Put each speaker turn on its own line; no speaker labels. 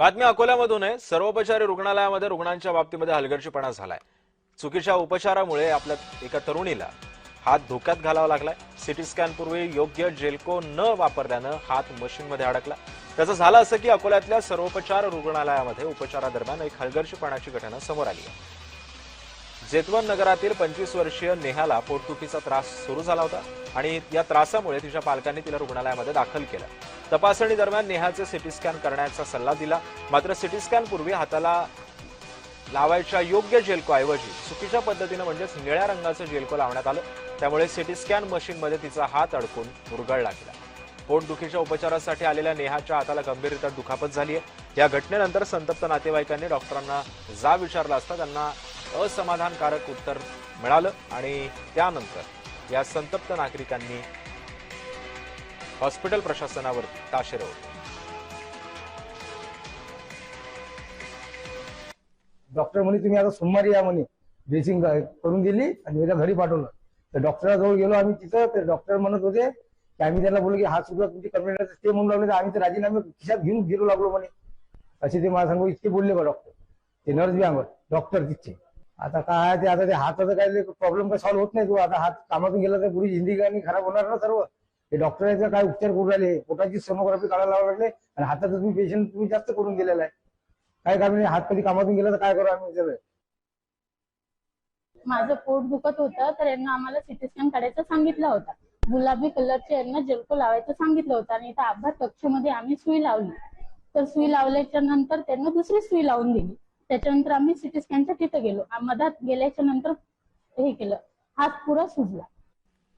बातमी अकोल्यामधून आहे। सर्वोपचारी रुग्णालयामध्ये रुग्णांच्या बाबतीमध्ये हलगर्जीपणा झालाय। चुकीच्या उपचारामुळे आपल्या एका तरुणीला हात धोक्यात घालावा लागलाय। सिटी स्कॅन पूर्वी योग्य जेलको न वापरल्यानं हात मशीनमध्ये अडकला। त्याचं झालं असं की अकोल्यातल्या सर्वोपचार रुग्णालयामध्ये उपचारादरम्यान एक हलगर्जीपणाची घटना समोर आली आहे। जेतवन नगरातील 25 वर्षीय नेहाला पोटदुखीचा त्रास सुरू झाला होता आणि या त्रासामुळे तिच्या पालकांनी तिला रुग्णालयामध्ये दाखल केलं। तपासणी दरम्यान नेहाचे सिटी स्कॅन करण्याचा सल्ला दिला, मात्र सिटी स्कॅन पूर्वी हाताला लावायच्या योग्य जेलको ऐवजी चुकीच्या पद्धतीने म्हणजेच निळ्या रंगाचं जेलको लावण्यात आलं। त्यामुळे सिटी स्कॅन मशीनमध्ये तिचा हात अडकून मुरगळला गेला। पोटदुखीच्या उपचारासाठी आलेल्या नेहाच्या हाताला गंभीररित्या दुखापत झाली आहे। या घटनेनंतर संतप्त नातेवाईकांनी डॉक्टरांना जाब विचारला असता त्यांना असमाधानकारक उत्तर मिळालं आणि त्यानंतर या संतप्त नागरिकांनी हॉस्पिटल प्रशासनावर ताशेरे ओढले।
डॉक्टर म्हणे तुम्ही आता सोमवारी या म्हणे, ड्रेसिंग करून दिली आणि मला घरी पाठवलं। तर डॉक्टराजवळ गेलो आम्ही तिथं, तर डॉक्टर म्हणत होते की आम्ही त्याला बोललो की हात सुद्धा तुमची कंप्लेंट आहे, ते म्हणून लागले तर आम्ही तर राजीनामे खिशात घेऊन गेलो लागलो म्हणे, असे ते मला सांगू इतके बोलले का डॉक्टर, ते नर्स बी आम्हाला डॉक्टर तिथचे। आता काय ते आता ते हाताचं काय प्रॉब्लेम काय सॉल्व्ह होत नाही, तो आता हात कामातून गेला तर पुरी जिंदगी खराब होणार ना सर्व। ते डॉक्टरांचा काय उपचार करून राहिले, पोटाची सोनोग्राफी काढायला लावायला लागले आणि हाताचं तुम्ही पेशंट तुम्ही जास्त करून गेलेला आहे। काय काम नाही, हात कधी कामातून गेला तर काय करू आम्ही सगळं।
माझं पोट दुखत होतं तर यांना आम्हाला सिटी स्कॅन काढायचं सांगितलं होतं। गुलाबी कलरचे यांना जेलको लावायचं सांगितलं होतं आणि इथं अपघात कक्षामध्ये आम्ही सुई लावली। तर सुई लावल्याच्या नंतर त्यांना दुसरी सुई लावून दिली। त्याच्यानंतर आम्ही सिटी स्कॅनच्या तिथे गेलो। मधात गेल्याच्या नंतर हे केलं, हात पुरा सुजला।